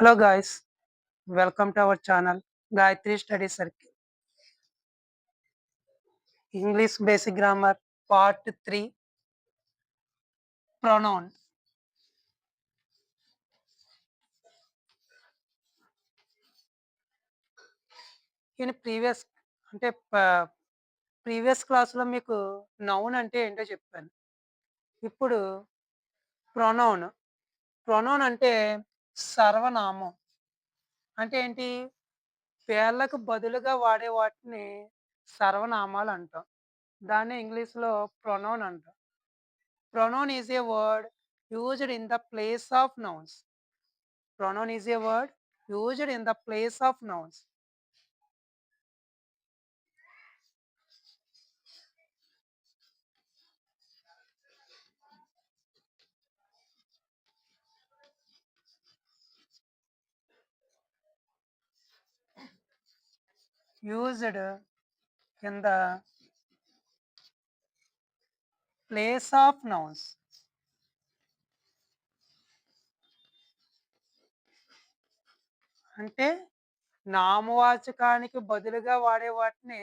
Hello guys, welcome to our channel Gayatri Study Circle. English Basic Grammar Part 3 Pronoun. In previous అంటే previous క్లాస్‌లో మీకు noun అంటే ఏంటో చెప్పాను. ఇప్పుడు ప్రొనౌన్. ప్రొనౌన్ అంటే సర్వనామం. అంటే ఏంటి? పేర్లకు బదులుగా వాడే వాటిని సర్వనామాలు అంటాం. దాన్ని ఇంగ్లీష్‌లో ప్రొనౌన్ అంటాం. Pronoun is a word used in the place of nouns. Pronoun is a word used in the place of nouns. Used in the place of nouns. అంటే నామవాచకానికి బదులుగా వాడే వాటిని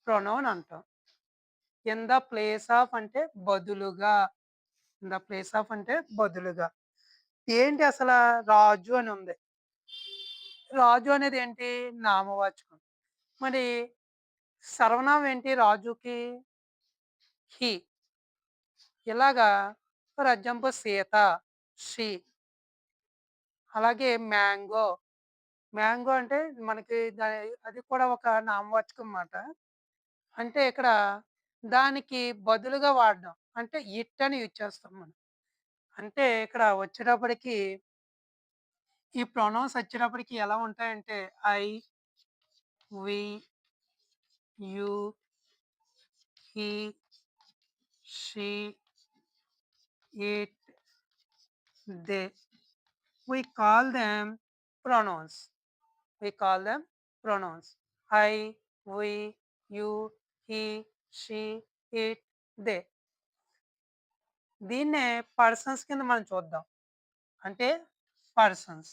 ప్రొనౌన్ అంటాం. ఇన్ ద ప్లేస్ ఆఫ్ అంటే బదులుగా. In the place of అంటే బదులుగా. ఏంటి అసల రాజు అని ఉంది. రాజు అనేది ఏంటి? నామవాచకం. మరి సర్వనామం ఏంటి రాజుకి? హి. ఇలాగా ఫర్ ఎగ్జాంపుల్ సీత, షీ. అలాగే మ్యాంగో. మ్యాంగో అంటే మనకి అది కూడా ఒక నామవాచకం మాట. అంటే ఇక్కడ దానికి బదులుగా వాడడం. అంటే ఇట్ అని యూజ్ చేస్తాం మనం. అంటే ఇక్కడ వచ్చేటప్పటికి ఈ ప్రొనౌన్స్ వచ్చేటప్పటికి ఎలా ఉంటాయంటే I, we, you, he, she, it, they. We call them pronouns. We call them pronouns. I, we, you, he, she, it, they. దీన్నే పర్సన్స్ కింద మనం చూద్దాం. అంటే persons.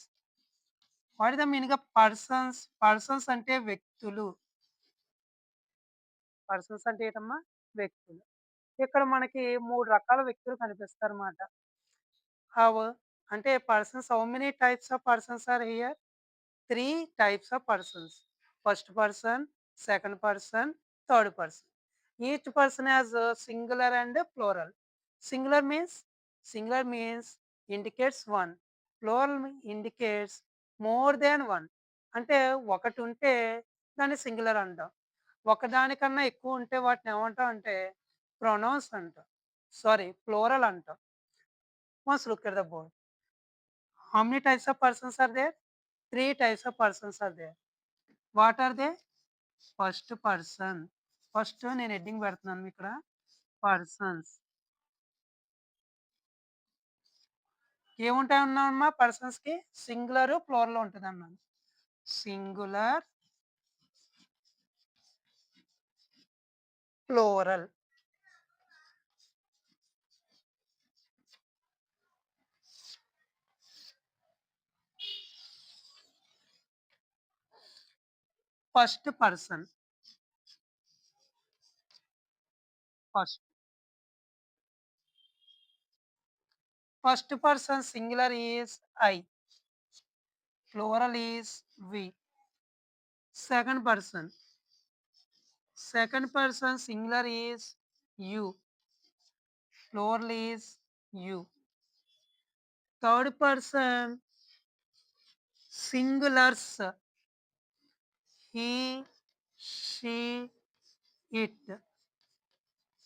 What is the meaning of persons? Persons అంటే వ్యక్తులు. Persons అంటే ఏంటమ్మా? వ్యక్తులు. ఇక్కడ మనకి 3 రకాల వ్యక్తులు కనిపిస్తారన్నమాట. హౌ అంటే persons how many types of persons are here? 3 types of persons. First person, second person, third person. Each person has a singular and a plural. Singular means indicates one. Plural indicates more than one. అంటే ఒకటి ఉంటే దాన్ని singular అంటాం. ఒకదానికన్నా ఎక్కువ ఉంటే వాటిని ఏమంటాం అంటే ప్రొనౌన్స్ అంటాం. సారీ ప్లూరల్ అంటాం. Once look at the board. How many types of persons are there? 3 types of persons are there. What are they? First person. First నేను హెడ్డింగ్ పెడుతున్నాను ఇక్కడ. పర్సన్స్. ఏముంటాయన్నామమ్మా పర్సన్స్‌కి? సింగులర్, ప్లూరల్ ఉంటదన్నాను. Singular, plural. First person. First. First person singular is I. Plural is we. Second person. Second person singular is you. Plural is you. Third person singulars he, she, it.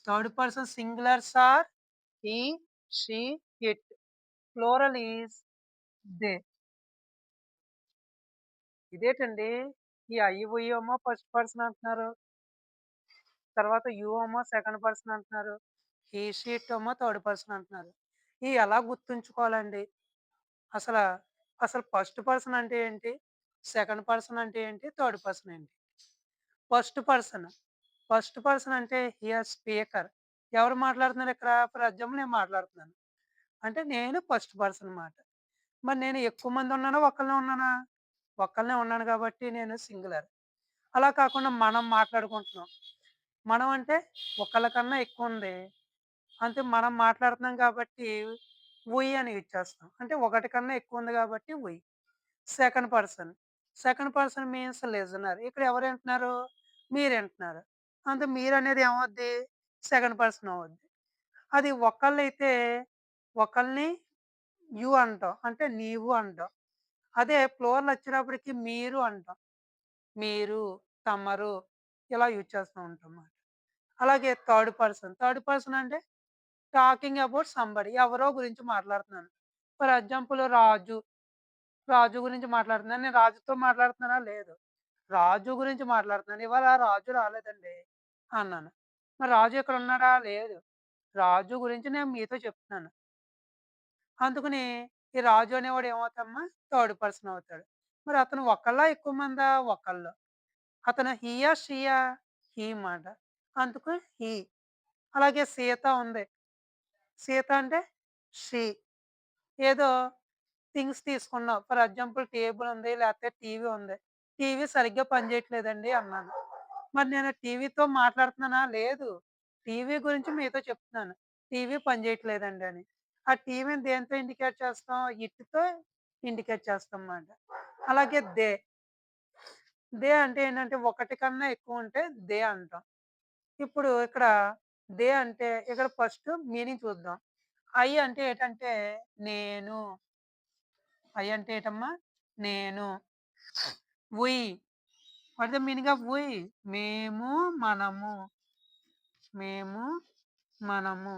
Third person singulars are he, she, it. Plural is they. ఇదేంటండి ఈ I, వి ఏమో first person అంటున్నారు. తర్వాత you ఏమో second person అంటున్నారు. He, she, it ఏమో third person అంటున్నారు. ఇయి ఎలా గుర్తుంచుకోవాలండి? అసల అసలు ఫస్ట్ పర్సన్ అంటే ఏంటి? సెకండ్ పర్సన్ అంటే ఏంటి? థర్డ్ పర్సన్ ఏంటి? First person. ఫస్ట్ పర్సన్ అంటే హియర్ స్పీకర్. ఎవరు మాట్లాడుతున్నారు ఇక్కడ? ఫర్ ఎగ్జాంపుల్ నేను మాట్లాడుతున్నాను. అంటే నేను ఫస్ట్ పర్సన్ మాట. మరి నేను ఎక్కువ మంది ఉన్నానా? ఒక్కళ్ళనే ఉన్నానా? ఒక్కళ్ళనే ఉన్నాను కాబట్టి నేను సింగులర్. అలా కాకుండా మనం మాట్లాడుకుంటున్నాం. మనం అంటే ఒకళ్ళ కన్నా ఎక్కువుంది. అంటే మనం మాట్లాడుతున్నాం కాబట్టి వుయ్ అని యూజ్ చేస్తాం. అంటే ఒకటి కన్నా ఎక్కువుంది కాబట్టి we. Second person. Second person means listener. ఇక్కడ ఎవరు వింటున్నారు? మీరు వింటున్నారు. అంటే మీరనేది ఏమవుద్ది? సెకండ్ పర్సన్ అవుద్ది. అది ఒకళ్ళైతే ఒకళ్ళని యూ అంటాం. అంటే నీవు అంటాం. అదే ప్లూరల్ వచ్చేటప్పటికి మీరు అంటాం. మీరు, తమరు ఇలా యూజ్ చేస్తూ ఉంటాం మాట. అలాగే థర్డ్ పర్సన్. థర్డ్ పర్సన్ అంటే టాకింగ్ అబౌట్ సంబడి. ఎవరో గురించి మాట్లాడుతున్నాను. ఫర్ ఎగ్జాంపుల్ రాజు. రాజు గురించి మాట్లాడుతున్నాను. నేను రాజుతో మాట్లాడుతున్నానా? లేదు. రాజు గురించి మాట్లాడుతున్నాను. ఇవాళ రాజు రాలేదండి అన్నాను. మరి రాజు ఇక్కడ ఉన్నాడా? లేదు. రాజు గురించి నేను మీతో చెప్తున్నాను. అందుకని ఈ రాజు అనేవాడు ఏమవుతాడమ్మా? థర్డ్ పర్సన్ అవుతాడు. మరి అతను ఒకళ్ళా? ఎక్కువ మందా? ఒకళ్ళు. అతను హీయా? షీయా? హీ మాట. అందుకు హీ. అలాగే సీత ఉంది. సీత అంటే షీ. ఏదో థింగ్స్ తీసుకున్నాం. ఫర్ ఎగ్జాంపుల్ టేబుల్ ఉంది, లేకపోతే టీవీ ఉంది. టీవీ సరిగ్గా పనిచేయట్లేదండి అన్నాను. మరి నేను టీవీతో మాట్లాడుతున్నానా? లేదు. టీవీ గురించి మీతో చెప్తున్నాను. టీవీ పనిచేయట్లేదండి అని. ఆ టీవీని దేనితో ఇండికేట్ చేస్తాం? ఇట్‌తో ఇండికేట్ చేస్తాం మాట. అలాగే దే. దే అంటే ఏంటంటే ఒకటి కన్నా ఎక్కువుంటే దే అంటాం. ఇప్పుడు ఇక్కడ దే అంటే ఇక్కడ ఫస్ట్ మీనింగ్ చూద్దాం. ఐ అంటే ఏటంటే నేను. ఐ అంటే ఏటమ్మా? నేను. వి. వాట్ ద మీనింగ్ ఆఫ్ వి? మేము, మనము. మేము, మనము.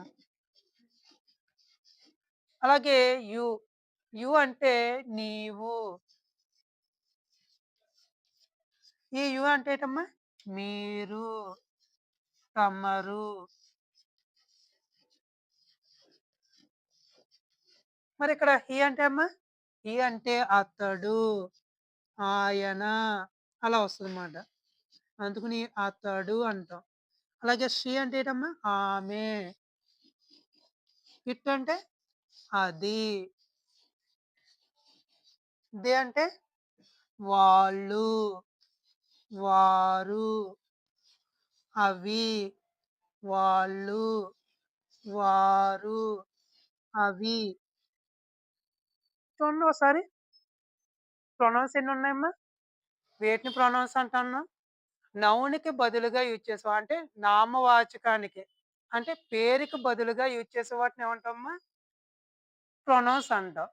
అలాగే యు. యు అంటే నీవు. ఈ యు అంటే ఏటమ్మా? మీరు, తమరు. మరి ఇక్కడ హి అంటే అమ్మా? హి అంటే అతడు, ఆయన అలా వస్తదన్నమాట. అందుకని అతడు అంటాం. అలాగే షీ అంటే ఏటమ్మా? ఆమె. ఇట్ అంటే అది. దే అంటే వాళ్ళు, వారు, అవి, వాళ్ళు, వారు, అవి. చూడండి ఒకసారి ప్రొనౌన్స్ ఎన్నున్నాయమ్మా? వేటిని ప్రొనౌన్స్ అంటున్నాం? నౌన్‌కి బదులుగా యూజ్ చేసాం. అంటే నామవాచకానికి. అంటే పేరుకి బదులుగా యూజ్ చేసే వాటిని ఏమంటామమ్మా? ప్రొనౌన్స్ అంటాం.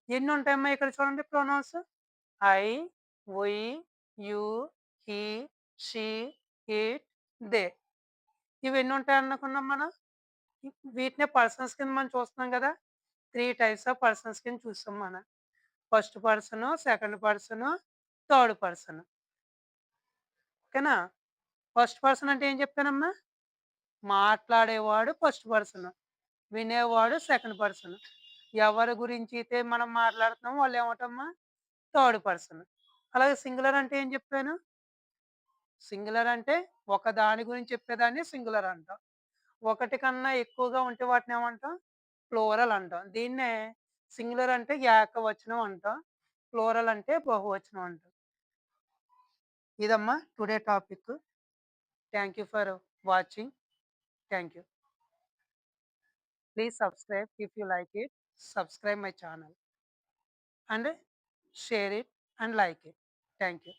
ఎన్నుంటాయమ్మా ఇక్కడ చూడండి pronouns? I, we, you, he, she, it, they. ఇవెన్నుంటాయనుకున్నాం మనం? వీటినే పర్సన్స్ కింద మనం చూస్తున్నాం గదా! 3 టైప్స్ ఆఫ్ పర్సన్స్ కింద చూసాం మనం. First person, second person, third person. ఓకేనా? ఫస్ట్ పర్సన్ అంటే ఏం చెప్పానమ్మా? మాట్లాడేవాడు ఫస్ట్ పర్సన్. వినేవాడు సెకండ్ పర్సన్. ఎవరి గురించి అయితే మనం మాట్లాడుతున్నామో వాళ్ళేమవుటమ్మా? Third person. అలాగే సింగులర్ అంటే ఏం చెప్పాను? సింగులర్ అంటే ఒక దాని గురించి చెప్పేదాన్ని సింగులర్ అంటాం. ఒకటి కన్నా ఎక్కువగా ఉంటే వాటినేమంటాం? ప్లూరల్ అంటాం. దీన్నే సింగులర్ అంటే ఏకవచనం అంటాం. ప్లూరల్ అంటే బహువచనం అంటాం. ఇదమ్మా today topic. Thank you for watching. Thank you. Please subscribe if you like it. Subscribe my channel and share it and like it. Thank you.